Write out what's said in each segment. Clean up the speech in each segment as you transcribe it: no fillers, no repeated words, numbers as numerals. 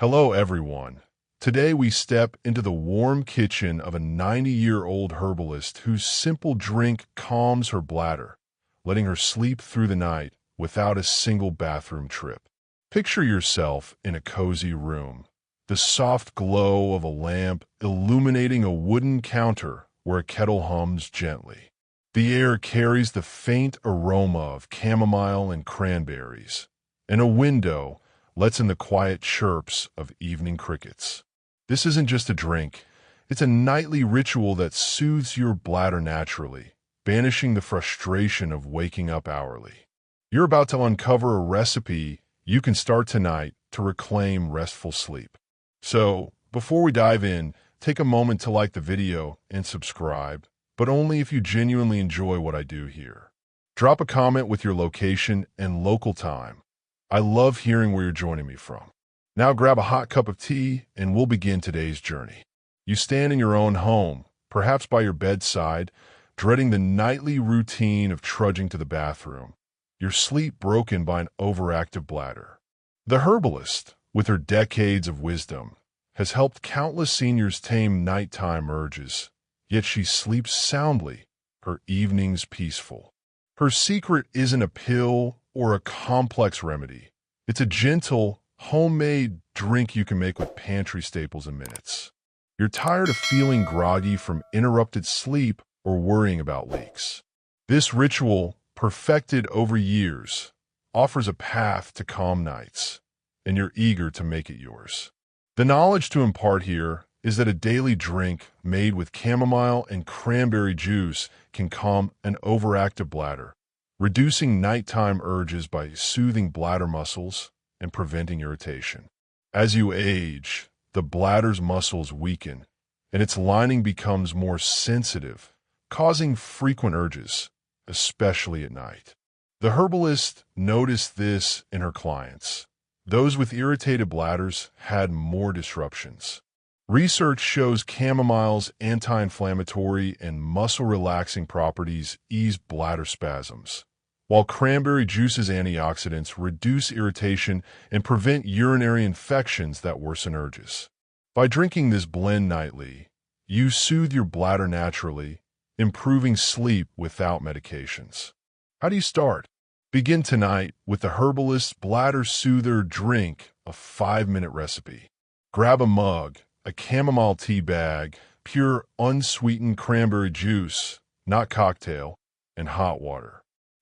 Hello, everyone. Today we step into the warm kitchen of a 90-year-old herbalist whose simple drink calms her bladder, letting her sleep through the night without a single bathroom trip. Picture yourself in a cozy room, the soft glow of a lamp illuminating a wooden counter where a kettle hums gently. The air carries the faint aroma of chamomile and cranberries, and a window lets in the quiet chirps of evening crickets. This isn't just a drink, it's a nightly ritual that soothes your bladder naturally, banishing the frustration of waking up hourly. You're about to uncover a recipe you can start tonight to reclaim restful sleep. So, before we dive in, take a moment to like the video and subscribe, but only if you genuinely enjoy what I do here. Drop a comment with your location and local time. I love hearing where you're joining me from. Now grab a hot cup of tea and we'll begin today's journey. You stand in your own home, perhaps by your bedside, dreading the nightly routine of trudging to the bathroom, your sleep broken by an overactive bladder. The herbalist, with her decades of wisdom, has helped countless seniors tame nighttime urges, yet she sleeps soundly, her evenings peaceful. Her secret isn't a pill or a complex remedy. It's a gentle, homemade drink you can make with pantry staples in minutes. You're tired of feeling groggy from interrupted sleep or worrying about leaks. This ritual, perfected over years, offers a path to calm nights, and you're eager to make it yours. The knowledge to impart here is that a daily drink made with chamomile and cranberry juice can calm an overactive bladder, reducing nighttime urges by soothing bladder muscles and preventing irritation. As you age, the bladder's muscles weaken, and its lining becomes more sensitive, causing frequent urges, especially at night. The herbalist noticed this in her clients. Those with irritated bladders had more disruptions. Research shows chamomile's anti-inflammatory and muscle-relaxing properties ease bladder spasms, while cranberry juice's antioxidants reduce irritation and prevent urinary infections that worsen urges. By drinking this blend nightly, you soothe your bladder naturally, improving sleep without medications. How do you start? Begin tonight with the herbalist's Bladder Soother drink, a 5-minute recipe. Grab a mug, a chamomile tea bag, pure unsweetened cranberry juice, not cocktail, and hot water.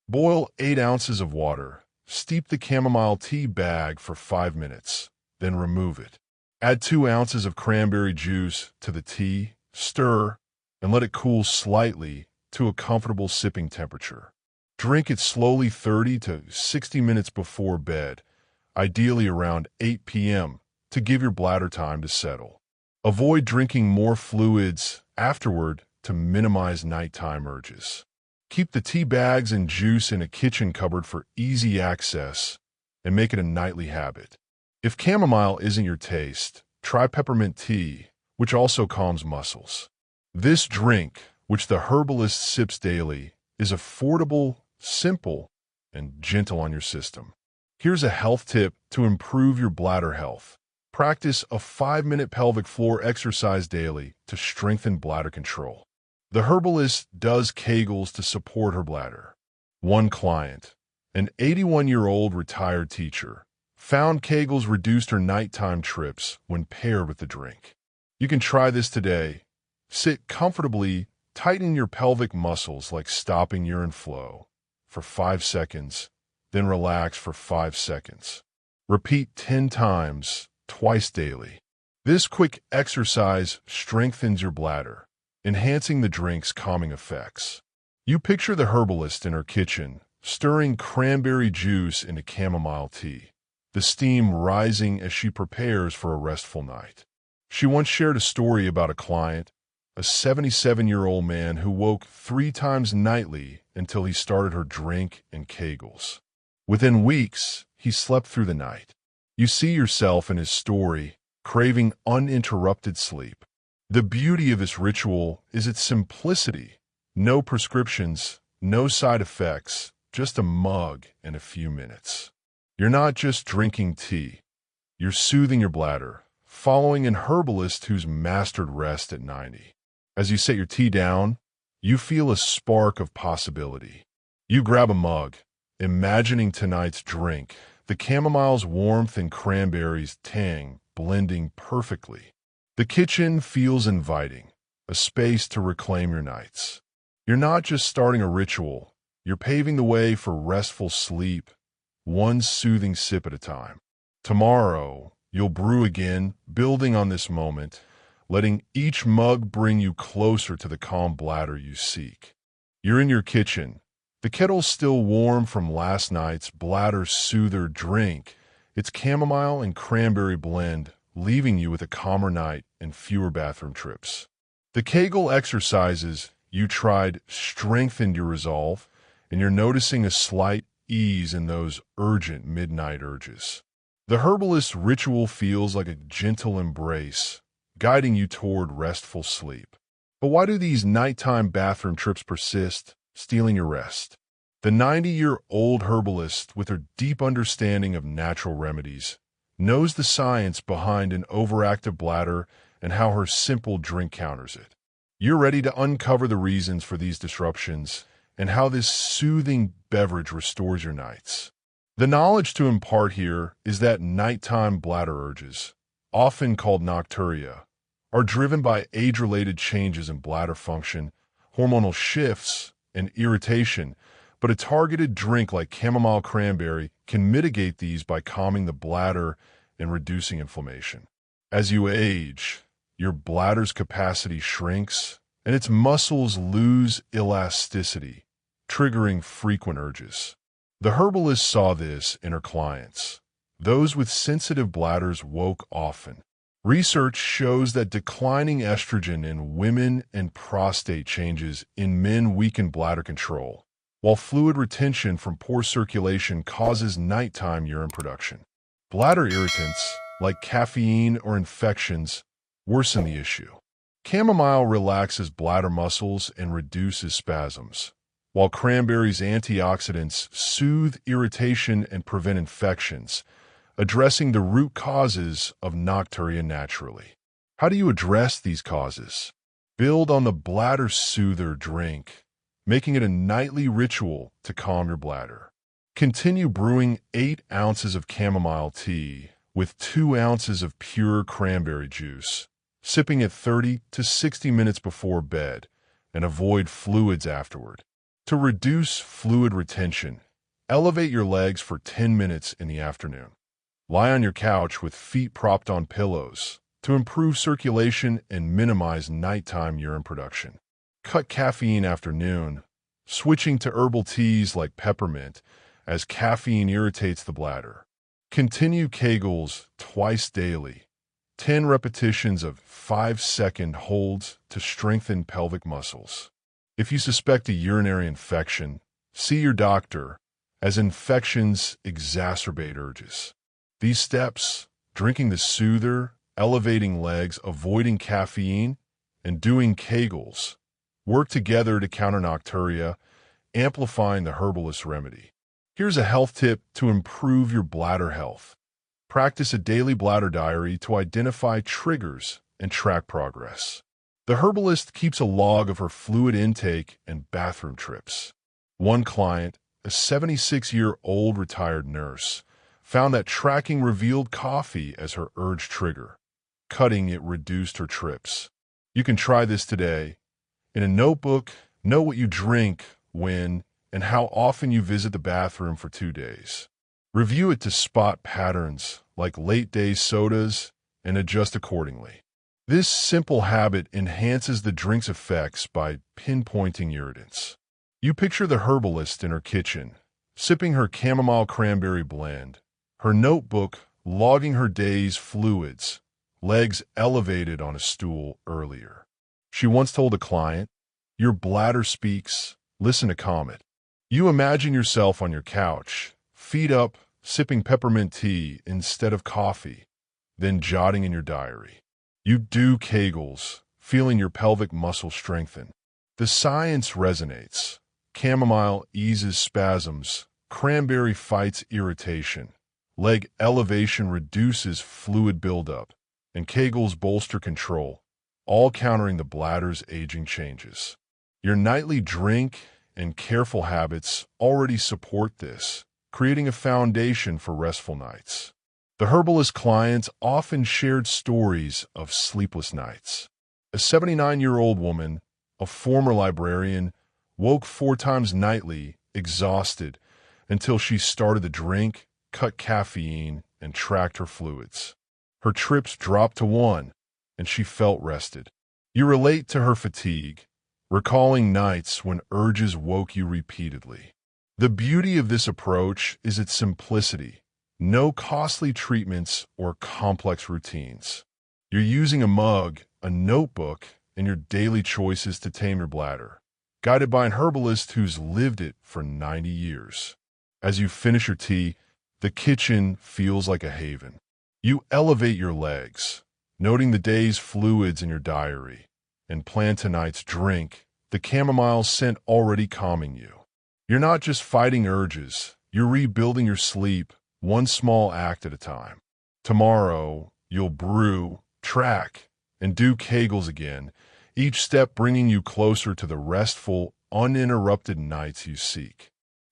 Boil 8 ounces of water. Steep the chamomile tea bag for 5 minutes, then remove it. Add 2 ounces of cranberry juice to the tea, stir, and let it cool slightly to a comfortable sipping temperature. Drink it slowly 30 to 60 minutes before bed, ideally around 8 p.m., to give your bladder time to settle. Avoid drinking more fluids afterward to minimize nighttime urges. Keep the tea bags and juice in a kitchen cupboard for easy access and make it a nightly habit. If chamomile isn't your taste, try peppermint tea, which also calms muscles. This drink, which the herbalist sips daily, is affordable, simple, and gentle on your system. Here's a health tip to improve your bladder health. Practice a 5-minute pelvic floor exercise daily to strengthen bladder control. The herbalist does Kegels to support her bladder. One client, an 81-year-old retired teacher, found Kegels reduced her nighttime trips when paired with the drink. You can try this today. Sit comfortably, tighten your pelvic muscles like stopping urine flow for 5 seconds, then relax for 5 seconds. Repeat 10 times, twice daily. This quick exercise strengthens your bladder, enhancing the drink's calming effects. You picture the herbalist in her kitchen, stirring cranberry juice into chamomile tea, the steam rising as she prepares for a restful night. She once shared a story about a client, a 77-year-old man who woke 3 times nightly until he started her drink and Kegels. Within weeks, he slept through the night. You see yourself in his story, craving uninterrupted sleep. The beauty of this ritual is its simplicity. No prescriptions, no side effects, just a mug and a few minutes. You're not just drinking tea. You're soothing your bladder, following an herbalist who's mastered rest at 90. As you set your tea down, you feel a spark of possibility. You grab a mug, imagining tonight's drink, the chamomile's warmth and cranberries' tang blending perfectly. The kitchen feels inviting, a space to reclaim your nights. You're not just starting a ritual, you're paving the way for restful sleep, one soothing sip at a time. Tomorrow, you'll brew again, building on this moment, letting each mug bring you closer to the calm bladder you seek. You're in your kitchen. The kettle's still warm from last night's bladder soother drink, its chamomile and cranberry blend, leaving you with a calmer night and fewer bathroom trips. The Kegel exercises you tried strengthened your resolve, and you're noticing a slight ease in those urgent midnight urges. The herbalist ritual feels like a gentle embrace, guiding you toward restful sleep. But why do these nighttime bathroom trips persist, stealing your rest? The 90-year-old herbalist, with her deep understanding of natural remedies, knows the science behind an overactive bladder and how her simple drink counters it. You're ready to uncover the reasons for these disruptions and how this soothing beverage restores your nights. The knowledge to impart here is that nighttime bladder urges, often called nocturia, are driven by age-related changes in bladder function, hormonal shifts, and irritation, but a targeted drink like chamomile cranberry can mitigate these by calming the bladder and reducing inflammation. As you age, your bladder's capacity shrinks, and its muscles lose elasticity, triggering frequent urges. The herbalist saw this in her clients. Those with sensitive bladders woke often. Research shows that declining estrogen in women and prostate changes in men weaken bladder control, while fluid retention from poor circulation causes nighttime urine production. Bladder irritants, like caffeine or infections, worsen the issue. Chamomile relaxes bladder muscles and reduces spasms, while cranberry's antioxidants soothe irritation and prevent infections, addressing the root causes of nocturia naturally. How do you address these causes? Build on the bladder soother drink, making it a nightly ritual to calm your bladder. Continue brewing 8 ounces of chamomile tea with 2 ounces of pure cranberry juice, sipping it 30 to 60 minutes before bed, and avoid fluids afterward. To reduce fluid retention, elevate your legs for 10 minutes in the afternoon. Lie on your couch with feet propped on pillows to improve circulation and minimize nighttime urine production. Cut caffeine after noon, switching to herbal teas like peppermint, as caffeine irritates the bladder. Continue Kegels twice daily, 10 repetitions of 5-second holds to strengthen pelvic muscles. If you suspect a urinary infection, see your doctor, as infections exacerbate urges. These steps, drinking the soother, elevating legs, avoiding caffeine, and doing Kegels, work together to counter nocturia, amplifying the herbalist remedy. Here's a health tip to improve your bladder health. Practice a daily bladder diary to identify triggers and track progress. The herbalist keeps a log of her fluid intake and bathroom trips. One client, a 76-year-old retired nurse, found that tracking revealed coffee as her urge trigger. Cutting it reduced her trips. You can try this today. In a notebook, know what you drink, when, and how often you visit the bathroom for 2 days. Review it to spot patterns, like late-day sodas, and adjust accordingly. This simple habit enhances the drink's effects by pinpointing irritants. You picture the herbalist in her kitchen, sipping her chamomile cranberry blend, her notebook logging her day's fluids, legs elevated on a stool earlier. She once told a client, "Your bladder speaks, listen to calm it." You imagine yourself on your couch, feet up, sipping peppermint tea instead of coffee, then jotting in your diary. You do Kegels, feeling your pelvic muscle strengthen. The science resonates. Chamomile eases spasms, cranberry fights irritation, Leg elevation reduces fluid buildup, and Kegels bolster control, all countering the bladder's aging changes. Your nightly drink and careful habits already support this, creating a foundation for restful nights. The herbalist clients often shared stories of sleepless nights. A 79-year-old woman, a former librarian, woke 4 times nightly, exhausted, until she started to drink, cut caffeine, and tracked her fluids. Her trips dropped to 1, and she felt rested. You relate to her fatigue, recalling nights when urges woke you repeatedly. The beauty of this approach is its simplicity. No costly treatments or complex routines. You're using a mug, a notebook, and your daily choices to tame your bladder, guided by an herbalist who's lived it for 90 years. As you finish your tea, the kitchen feels like a haven. You elevate your legs, noting the day's fluids in your diary, and plan tonight's drink, the chamomile scent already calming you. You're not just fighting urges, you're rebuilding your sleep, one small act at a time. Tomorrow, you'll brew, track, and do Kegels again, each step bringing you closer to the restful, uninterrupted nights you seek.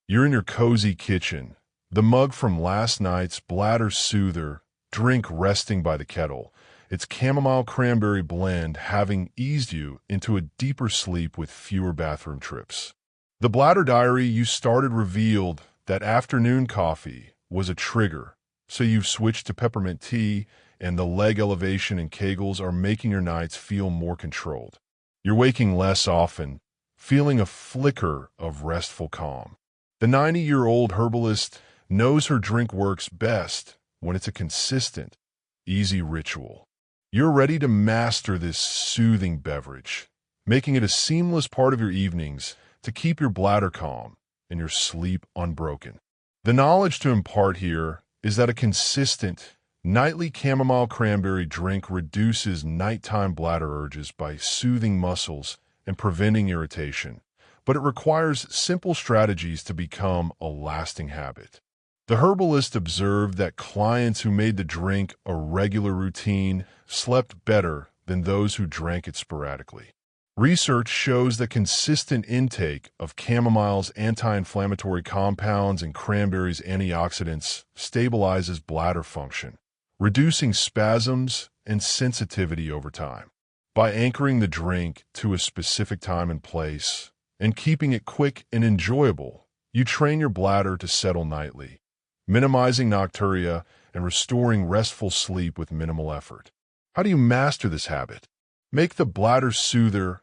You're in your cozy kitchen, the mug from last night's Bladder soother, drink resting by the kettle, its chamomile cranberry blend having eased you into a deeper sleep with fewer bathroom trips. The Bladder diary you started revealed that afternoon coffee was a trigger, so you've switched to peppermint tea, and the leg elevation and Kegels are making your nights feel more controlled. You're waking less often, feeling a flicker of restful calm. The 90-year-old herbalist knows her drink works best when it's a consistent, easy ritual. You're ready to master this soothing beverage, making it a seamless part of your evenings to keep your bladder calm and your sleep unbroken. The knowledge to impart here is that a consistent, nightly chamomile cranberry drink reduces nighttime bladder urges by soothing muscles and preventing irritation, but it requires simple strategies to become a lasting habit. The herbalist observed that clients who made the drink a regular routine slept better than those who drank it sporadically. Research shows that consistent intake of chamomile's anti-inflammatory compounds and cranberry's antioxidants stabilizes bladder function, reducing spasms and sensitivity over time. By anchoring the drink to a specific time and place, and keeping it quick and enjoyable, you train your bladder to settle nightly, minimizing nocturia and restoring restful sleep with minimal effort. How do you master this habit? Make the Bladder soother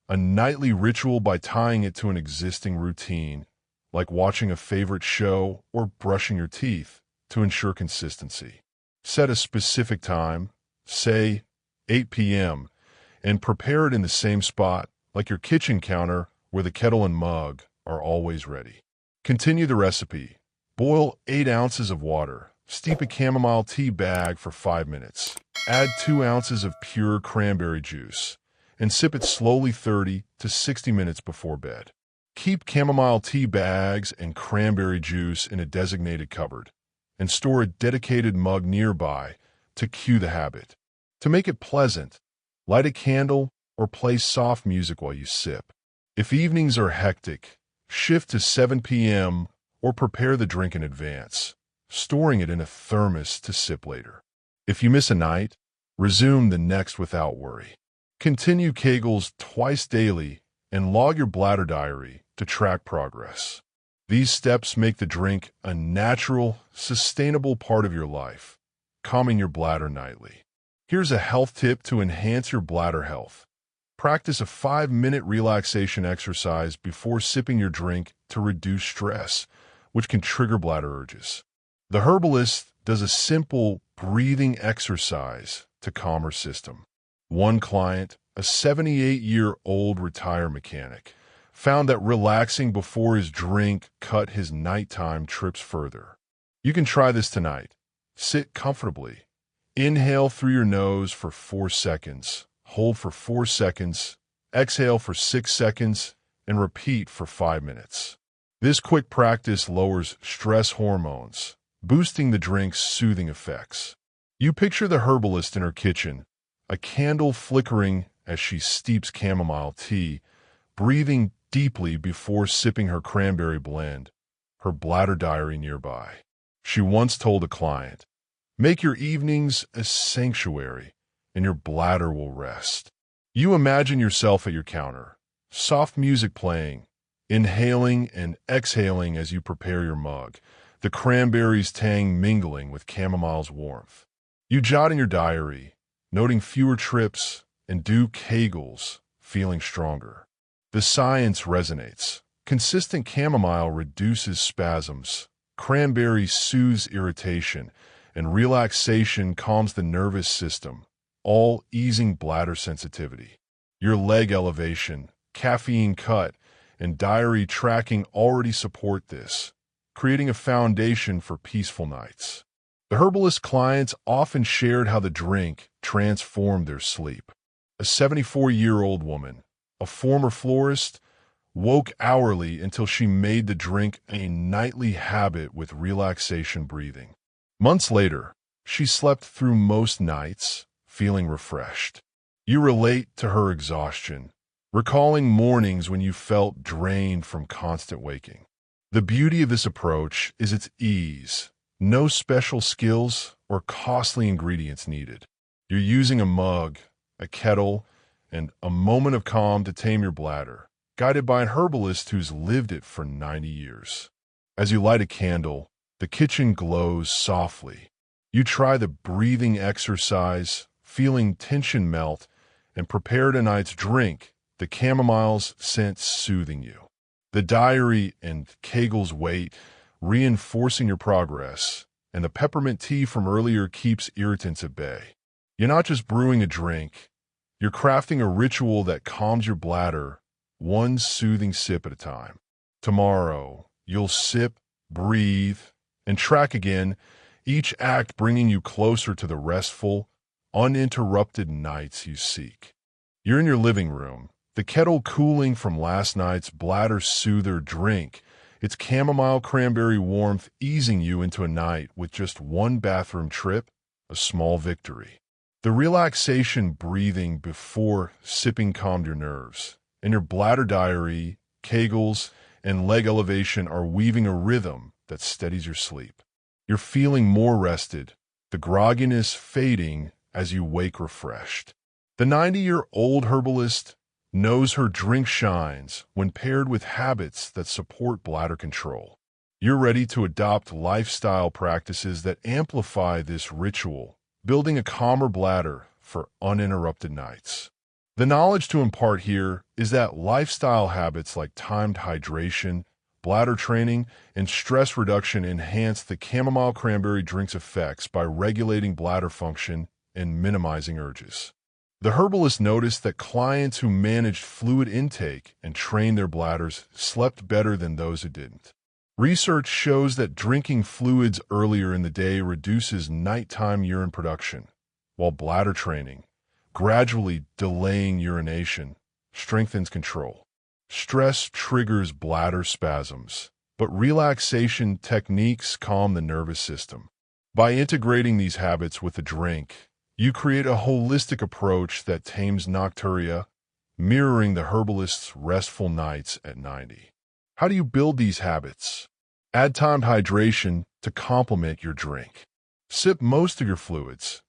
a nightly ritual by tying it to an existing routine, like watching a favorite show or brushing your teeth, to ensure consistency. Set a specific time, say 8 p.m., and prepare it in the same spot, like your kitchen counter where the kettle and mug are always ready. Continue the recipe. Boil 8 ounces of water. Steep a chamomile tea bag for 5 minutes. Add 2 ounces of pure cranberry juice, and sip it slowly 30 to 60 minutes before bed. Keep chamomile tea bags and cranberry juice in a designated cupboard, and store a dedicated mug nearby to cue the habit. To make it pleasant, light a candle or play soft music while you sip. If evenings are hectic, shift to 7 p.m. or prepare the drink in advance, storing it in a thermos to sip later. If you miss a night, resume the next without worry. Continue Kegels twice daily and log your bladder diary to track progress. These steps make the drink a natural, sustainable part of your life, calming your bladder nightly. Here's a health tip to enhance your bladder health. Practice a 5-minute relaxation exercise before sipping your drink to reduce stress, which can trigger bladder urges. The herbalist does a simple breathing exercise to calm her system. One client, a 78-year-old retired mechanic, found that relaxing before his drink cut his nighttime trips further. You can try this tonight. Sit comfortably. Inhale through your nose for 4 seconds. Hold for 4 seconds. Exhale for 6 seconds, and repeat for 5 minutes. This quick practice lowers stress hormones, boosting the drink's soothing effects. You picture the herbalist in her kitchen, a candle flickering as she steeps chamomile tea, breathing deeply before sipping her cranberry blend, her bladder diary nearby. She once told a client, "Make your evenings a sanctuary, and your bladder will rest." You imagine yourself at your counter, soft music playing, inhaling and exhaling as you prepare your mug, the cranberry's tang mingling with chamomile's warmth. You jot in your diary, noting fewer trips and do Kegels, feeling stronger. The science resonates. Consistent chamomile reduces spasms, cranberry soothes irritation, and relaxation calms the nervous system, all easing bladder sensitivity. Your leg elevation, caffeine cut, and diary tracking already support this, creating a foundation for peaceful nights. The herbalist clients often shared how the drink transformed their sleep. A 74-year-old woman, a former florist, woke hourly until she made the drink a nightly habit with relaxation breathing. Months later, she slept through most nights, feeling refreshed. You relate to her exhaustion, recalling mornings when you felt drained from constant waking. The beauty of this approach is its ease. No special skills or costly ingredients needed. You're using a mug, a kettle, and a moment of calm to tame your bladder, guided by an herbalist who's lived it for 90 years. As you light a candle, the kitchen glows softly. You try the breathing exercise, feeling tension melt, and prepare tonight's drink, the chamomile's scent soothing you. The diary and Kegel's weight reinforcing your progress, and the peppermint tea from earlier keeps irritants at bay. You're not just brewing a drink, you're crafting a ritual that calms your bladder, one soothing sip at a time. Tomorrow, you'll sip, breathe, and track again, each act bringing you closer to the restful, uninterrupted nights you seek. You're in your living room, the kettle cooling from last night's bladder soother drink, its chamomile cranberry warmth easing you into a night with just one bathroom trip, a small victory. The relaxation breathing before sipping calmed your nerves, and your bladder diary, Kegels, and leg elevation are weaving a rhythm that steadies your sleep. You're feeling more rested, the grogginess fading as you wake refreshed. The 90-year-old herbalist knows her drink shines when paired with habits that support bladder control. You're ready to adopt lifestyle practices that amplify this ritual, building a calmer bladder for uninterrupted nights. The knowledge to impart here is that lifestyle habits like timed hydration, bladder training, and stress reduction enhance the chamomile cranberry drink's effects by regulating bladder function and minimizing urges. The herbalist noticed that clients who managed fluid intake and trained their bladders slept better than those who didn't. Research shows that drinking fluids earlier in the day reduces nighttime urine production, while bladder training, gradually delaying urination, strengthens control. Stress triggers bladder spasms, but relaxation techniques calm the nervous system. By integrating these habits with the drink, you create a holistic approach that tames nocturia, mirroring the herbalist's restful nights at 90. How do you build these habits? Add timed hydration to complement your drink. Sip most of your fluids.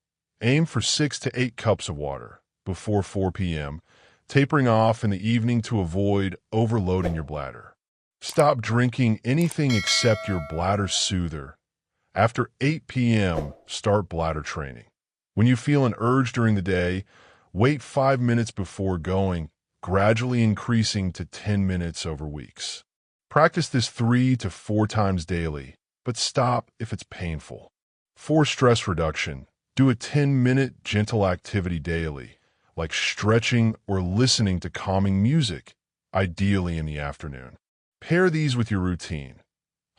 Aim for 6 to 8 cups of water before 4 p.m., tapering off in the evening to avoid overloading your bladder. Stop drinking anything except your bladder soother. After 8 p.m., start bladder training. When you feel an urge during the day, wait 5 minutes before going, gradually increasing to 10 minutes over weeks. Practice this 3 to 4 times daily, but stop if it's painful. For stress reduction, do a 10-minute gentle activity daily, like stretching or listening to calming music, ideally in the afternoon. Pair these with your routine.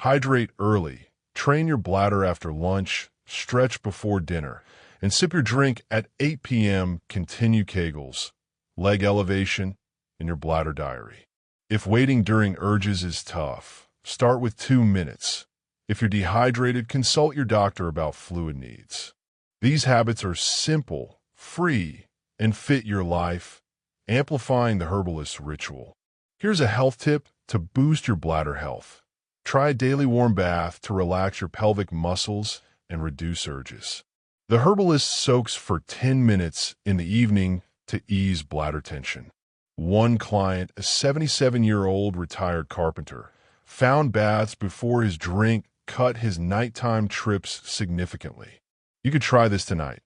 Hydrate early, train your bladder after lunch, stretch before dinner, and sip your drink at 8 p.m. Continue Kegels, leg elevation, in your bladder diary. If waiting during urges is tough, start with 2 minutes. If you're dehydrated, consult your doctor about fluid needs. These habits are simple, free, and fit your life, amplifying the herbalist's ritual. Here's a health tip to boost your bladder health. Try a daily warm bath to relax your pelvic muscles and reduce urges. The herbalist soaks for 10 minutes in the evening to ease bladder tension. One client, a 77-year-old retired carpenter, found baths before his drink cut his nighttime trips significantly. You could try this tonight.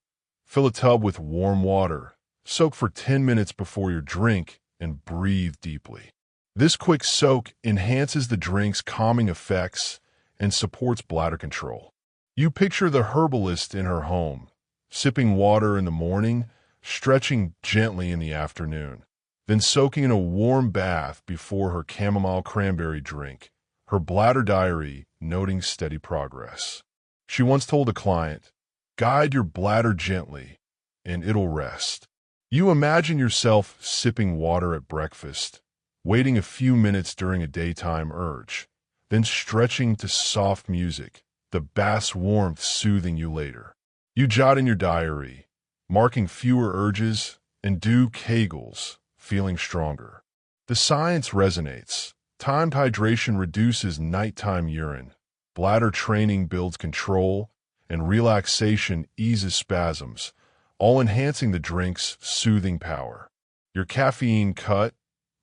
Fill a tub with warm water, soak for 10 minutes before your drink, and breathe deeply. This quick soak enhances the drink's calming effects and supports bladder control. You picture the herbalist in her home, sipping water in the morning, stretching gently in the afternoon, then soaking in a warm bath before her chamomile cranberry drink, her bladder diary noting steady progress. She once told a client, "Guide your bladder gently, and it'll rest." You imagine yourself sipping water at breakfast, waiting a few minutes during a daytime urge, then stretching to soft music, the bath's warmth soothing you later. You jot in your diary, marking fewer urges, and do Kegels, feeling stronger. The science resonates. Timed hydration reduces nighttime urine, bladder training builds control, and relaxation eases spasms, all enhancing the drink's soothing power. Your caffeine cut,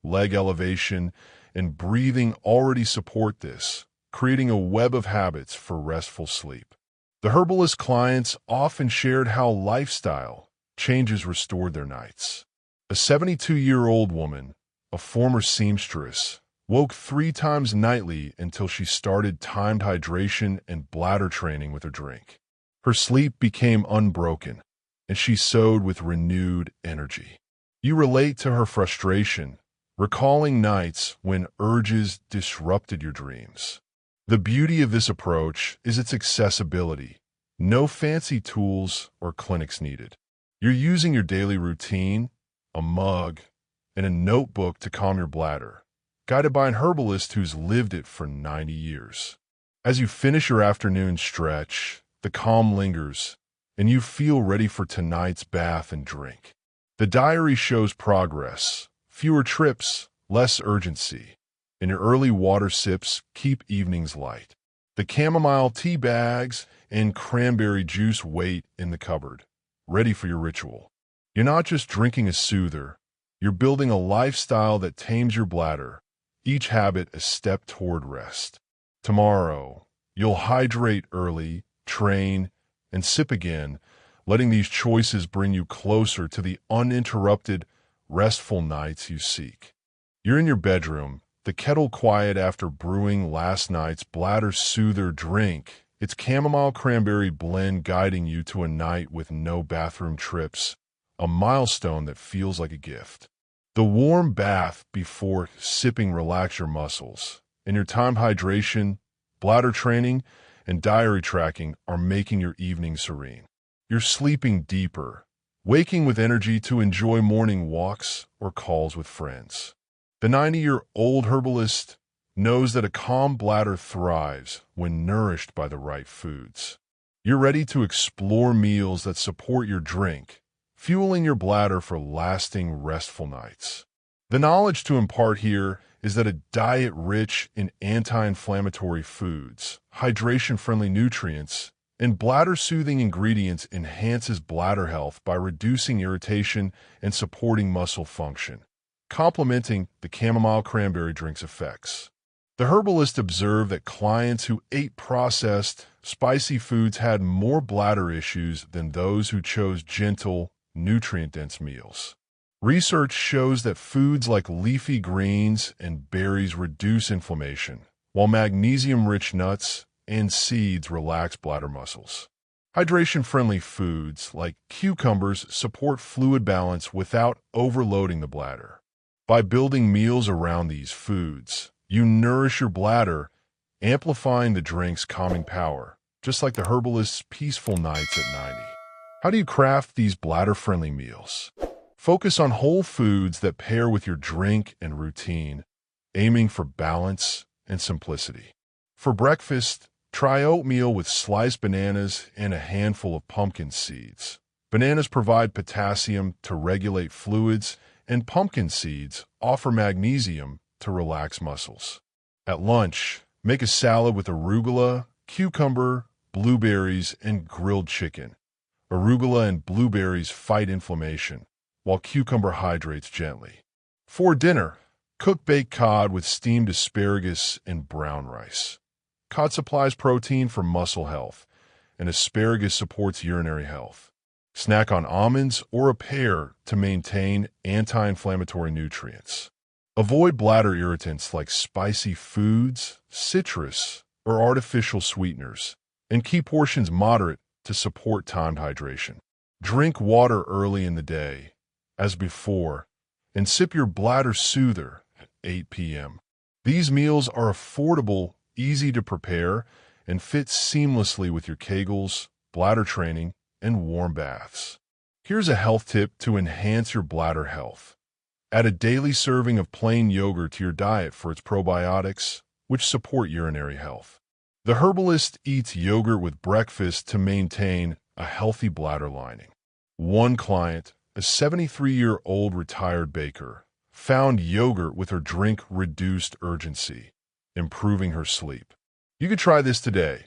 leg elevation, and breathing already support this, creating a web of habits for restful sleep. The herbalist clients often shared how lifestyle changes restored their nights. A 72-year-old woman, a former seamstress, woke 3 times nightly until she started timed hydration and bladder training with her drink. Her sleep became unbroken, and she sewed with renewed energy. You relate to her frustration, recalling nights when urges disrupted your dreams. The beauty of this approach is its accessibility. No fancy tools or clinics needed. You're using your daily routine, a mug, and a notebook to calm your bladder, guided by an herbalist who's lived it for 90 years. As you finish your afternoon stretch, the calm lingers, and you feel ready for tonight's bath and drink. The diary shows progress, fewer trips, less urgency, and your early water sips keep evenings light. The chamomile tea bags and cranberry juice wait in the cupboard, ready for your ritual. You're not just drinking a soother, you're building a lifestyle that tames your bladder, each habit a step toward rest. Tomorrow, you'll hydrate early, train, and sip again, letting these choices bring you closer to the uninterrupted, restful nights you seek. You're in your bedroom, the kettle quiet after brewing last night's bladder soother drink, its chamomile cranberry blend guiding you to a night with no bathroom trips, a milestone that feels like a gift. The warm bath before sipping relax your muscles, and your time hydration, bladder training, and diary tracking are making your evening serene. You're sleeping deeper, waking with energy to enjoy morning walks or calls with friends. The 90-year-old herbalist knows that a calm bladder thrives when nourished by the right foods. You're ready to explore meals that support your drink, fueling your bladder for lasting, restful nights. The knowledge to impart here is that a diet rich in anti-inflammatory foods, hydration-friendly nutrients, and bladder-soothing ingredients enhances bladder health by reducing irritation and supporting muscle function, complementing the chamomile cranberry drink's effects. The herbalist observed that clients who ate processed, spicy foods had more bladder issues than those who chose gentle, nutrient-dense meals. Research shows that foods like leafy greens and berries reduce inflammation, while magnesium-rich nuts and seeds relax bladder muscles. Hydration-friendly foods like cucumbers support fluid balance without overloading the bladder. By building meals around these foods, you nourish your bladder, amplifying the drink's calming power, just like the herbalist's peaceful nights at 90. How do you craft these bladder-friendly meals? Focus on whole foods that pair with your drink and routine, aiming for balance and simplicity. For breakfast, Try oatmeal with sliced bananas and a handful of pumpkin seeds. Bananas provide potassium to regulate fluids, and pumpkin seeds offer magnesium to relax muscles. At lunch, make a salad with arugula, cucumber, blueberries, and grilled chicken. Arugula and blueberries fight inflammation, while cucumber hydrates gently. For dinner, cook baked cod with steamed asparagus and brown rice. Cod supplies protein for muscle health, and asparagus supports urinary health. Snack on almonds or a pear to maintain anti-inflammatory nutrients. Avoid bladder irritants like spicy foods, citrus, or artificial sweeteners, and keep portions moderate to support timed hydration. Drink water early in the day, as before, and sip your bladder soother at 8 p.m. These meals are affordable, easy to prepare, and fit seamlessly with your Kegels, bladder training, and warm baths. Here's a health tip to enhance your bladder health. Add a daily serving of plain yogurt to your diet for its probiotics, which support urinary health. The herbalist eats yogurt with breakfast to maintain a healthy bladder lining. One client, a 73-year-old retired baker, found yogurt with her drink reduced urgency, improving her sleep. You could try this today.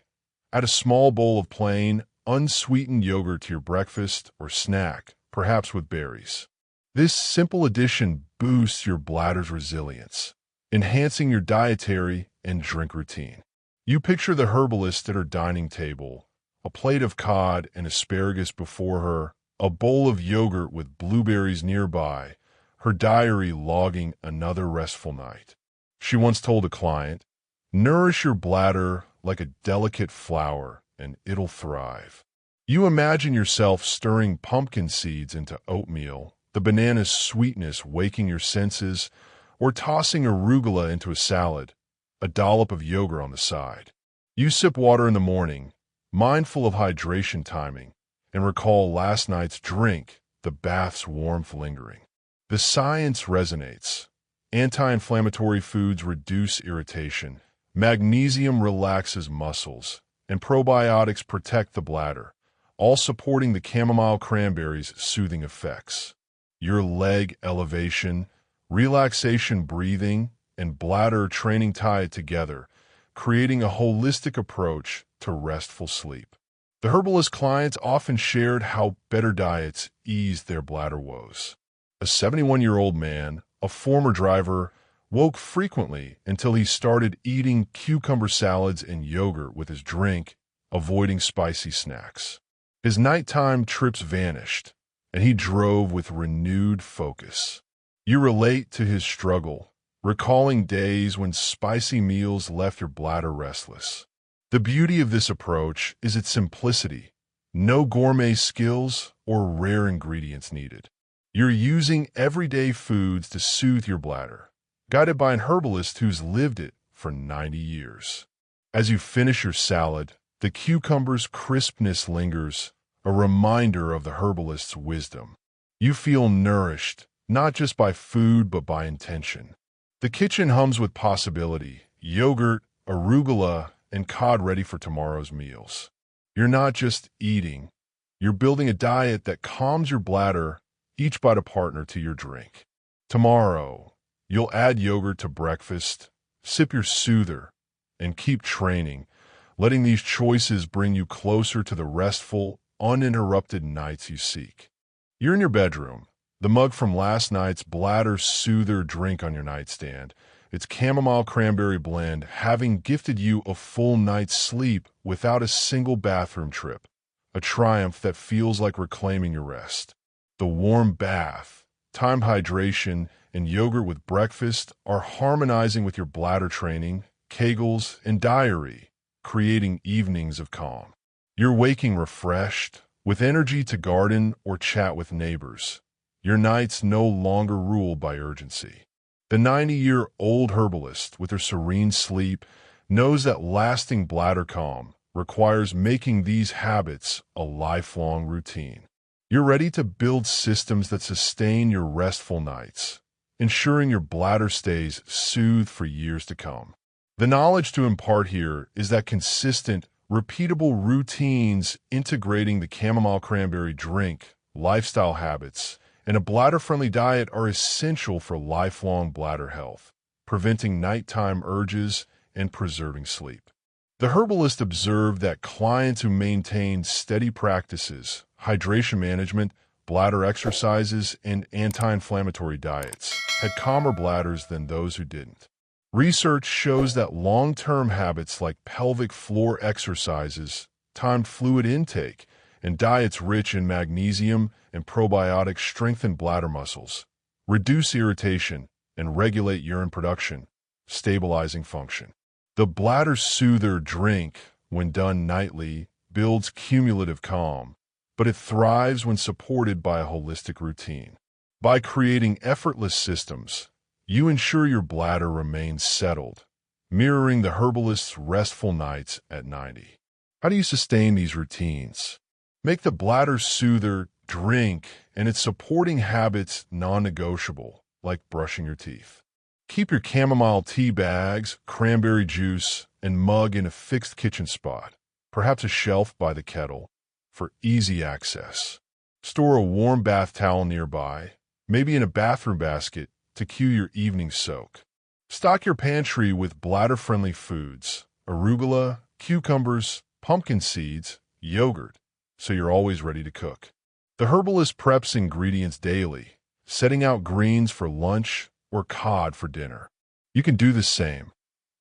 Add a small bowl of plain, unsweetened yogurt to your breakfast or snack, perhaps with berries. This simple addition boosts your bladder's resilience, enhancing your dietary and drink routine. You picture the herbalist at her dining table, a plate of cod and asparagus before her, a bowl of yogurt with blueberries nearby, her diary logging another restful night. She once told a client, "Nourish your bladder like a delicate flower, and it'll thrive." You imagine yourself stirring pumpkin seeds into oatmeal, the banana's sweetness waking your senses, or tossing arugula into a salad, a dollop of yogurt on the side. You sip water in the morning, mindful of hydration timing, and recall last night's drink, the bath's warmth lingering. The science resonates. Anti-inflammatory foods reduce irritation, magnesium relaxes muscles, and probiotics protect the bladder, all supporting the chamomile cranberry's soothing effects. Your leg elevation, relaxation breathing, and bladder training tie it together, creating a holistic approach to restful sleep. The herbalist clients often shared how better diets eased their bladder woes. A 71-year-old man, a former driver, woke frequently until he started eating cucumber salads and yogurt with his drink, avoiding spicy snacks. His nighttime trips vanished, and he drove with renewed focus. You relate to his struggle, recalling days when spicy meals left your bladder restless. The beauty of this approach is its simplicity. No gourmet skills or rare ingredients needed. You're using everyday foods to soothe your bladder, guided by an herbalist who's lived it for 90 years. As you finish your salad, the cucumber's crispness lingers, a reminder of the herbalist's wisdom. You feel nourished, not just by food but by intention. The kitchen hums with possibility, yogurt, arugula, and cod ready for tomorrow's meals. You're not just eating, you're building a diet that calms your bladder, each bite a partner to your drink. Tomorrow, you'll add yogurt to breakfast, sip your soother, and keep training, letting these choices bring you closer to the restful, uninterrupted nights you seek. You're in your bedroom, the mug from last night's bladder soother drink on your nightstand, its chamomile cranberry blend having gifted you a full night's sleep without a single bathroom trip, a triumph that feels like reclaiming your rest. The warm bath, timed hydration, and yogurt with breakfast are harmonizing with your bladder training, Kegels, and diary, creating evenings of calm. You're waking refreshed, with energy to garden or chat with neighbors. Your nights no longer ruled by urgency. The 90-year-old herbalist, with her serene sleep, knows that lasting bladder calm requires making these habits a lifelong routine. You're ready to build systems that sustain your restful nights, ensuring your bladder stays soothed for years to come. The knowledge to impart here is that consistent, repeatable routines integrating the chamomile cranberry drink, lifestyle habits, and a bladder-friendly diet are essential for lifelong bladder health, preventing nighttime urges and preserving sleep. The herbalist observed that clients who maintained steady practices, hydration management, bladder exercises, and anti-inflammatory diets had calmer bladders than those who didn't. Research shows that long-term habits like pelvic floor exercises, timed fluid intake, and diets rich in magnesium and probiotics strengthen bladder muscles, reduce irritation, and regulate urine production, stabilizing function. The Bladder Soother drink, when done nightly, builds cumulative calm, but it thrives when supported by a holistic routine. By creating effortless systems, you ensure your bladder remains settled, mirroring the herbalist's restful nights at 90. How do you sustain these routines? Make the Bladder Soother drink and its supporting habits non-negotiable, like brushing your teeth. Keep your chamomile tea bags, cranberry juice, and mug in a fixed kitchen spot, perhaps a shelf by the kettle, for easy access. Store a warm bath towel nearby, maybe in a bathroom basket, to cue your evening soak. Stock your pantry with bladder-friendly foods, arugula, cucumbers, pumpkin seeds, yogurt, so you're always ready to cook. The herbalist preps ingredients daily, setting out greens for lunch or cod for dinner. You can do the same.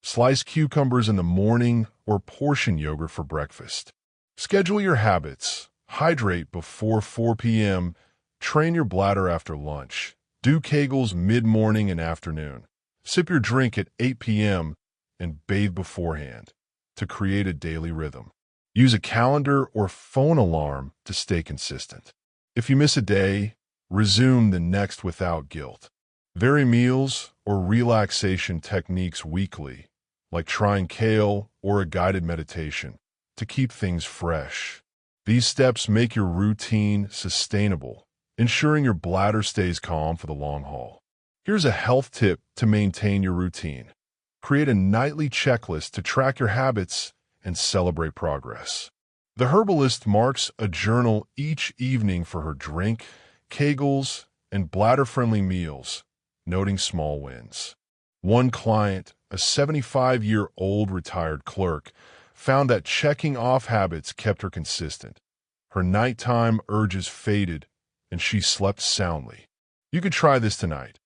Slice cucumbers in the morning or portion yogurt for breakfast. Schedule your habits. Hydrate before 4 p.m. Train your bladder after lunch. Do Kegels mid-morning and afternoon. Sip your drink at 8 p.m. and bathe beforehand to create a daily rhythm. Use a calendar or phone alarm to stay consistent. If you miss a day, resume the next without guilt. Vary meals or relaxation techniques weekly, like trying kale or a guided meditation, to keep things fresh. These steps make your routine sustainable, ensuring your bladder stays calm for the long haul. Here's a health tip to maintain your routine. Create a nightly checklist to track your habits and celebrate progress. The herbalist marks a journal each evening for her drink, Kegels, and bladder-friendly meals, noting small wins. One client, a 75-year-old retired clerk, found that checking off habits kept her consistent. Her nighttime urges faded, and she slept soundly. You could try this tonight.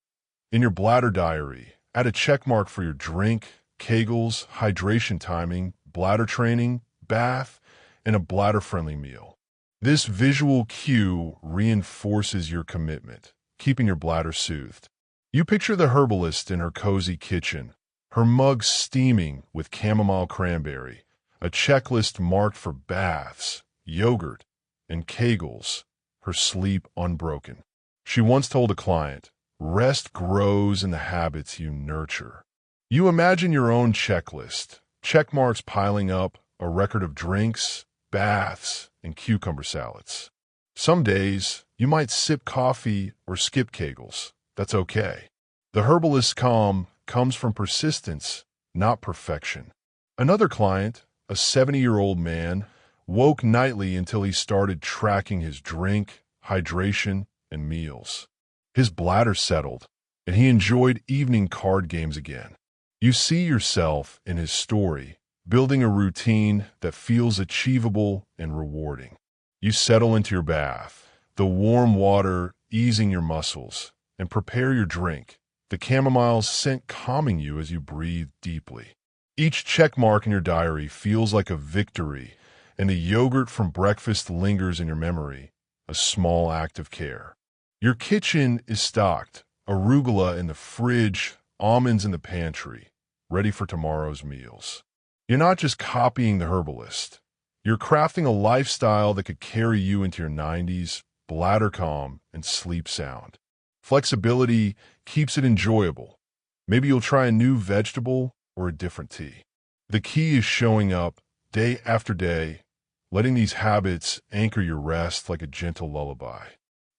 In your bladder diary, add a checkmark for your drink, Kegels, hydration timing, bladder training, bath, and a bladder-friendly meal. This visual cue reinforces your commitment, keeping your bladder soothed. You picture the herbalist in her cozy kitchen, her mug steaming with chamomile cranberry, a checklist marked for baths, yogurt, and Kegels, her sleep unbroken. She once told a client, "Rest grows in the habits you nurture." You imagine your own checklist, check marks piling up, a record of drinks, baths, and cucumber salads. Some days, you might sip coffee or skip Kegels. That's okay. The herbalist's calm comes from persistence, not perfection. Another client, a 70-year-old man, woke nightly until he started tracking his drink, hydration, and meals. His bladder settled, and he enjoyed evening card games again. You see yourself in his story, building a routine that feels achievable and rewarding. You settle into your bath, the warm water easing your muscles, and prepare your drink, the chamomile scent calming you as you breathe deeply. Each check mark in your diary feels like a victory, and the yogurt from breakfast lingers in your memory, a small act of care. Your kitchen is stocked, arugula in the fridge, almonds in the pantry, ready for tomorrow's meals. You're not just copying the herbalist. You're crafting a lifestyle that could carry you into your 90s, bladder calm, and sleep sound. Flexibility keeps it enjoyable. Maybe you'll try a new vegetable or a different tea. The key is showing up day after day, letting these habits anchor your rest like a gentle lullaby.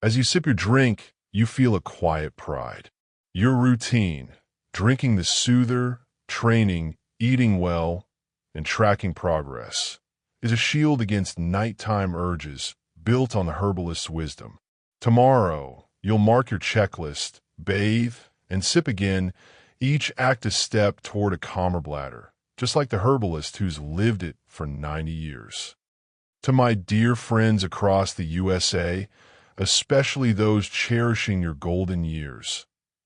As you sip your drink, you feel a quiet pride. Your routine, drinking the soother, training, eating well, and tracking progress is a shield against nighttime urges built on the herbalist's wisdom. Tomorrow, you'll mark your checklist, bathe, and sip again, each act a step toward a calmer bladder, just like the herbalist who's lived it for 90 years. To my dear friends across the USA, especially those cherishing your golden years,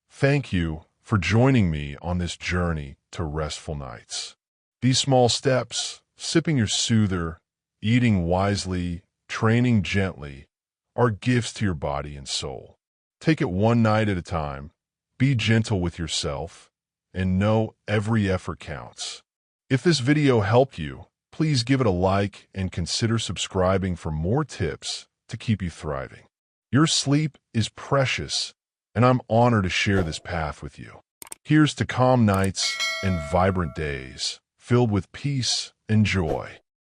thank you for joining me on this journey to restful nights. These small steps, sipping your soother, eating wisely, training gently, are gifts to your body and soul. Take it one night at a time, be gentle with yourself, and know every effort counts. If this video helped you, please give it a like and consider subscribing for more tips to keep you thriving. Your sleep is precious, and I'm honored to share this path with you. Here's to calm nights and vibrant days, filled with peace and joy.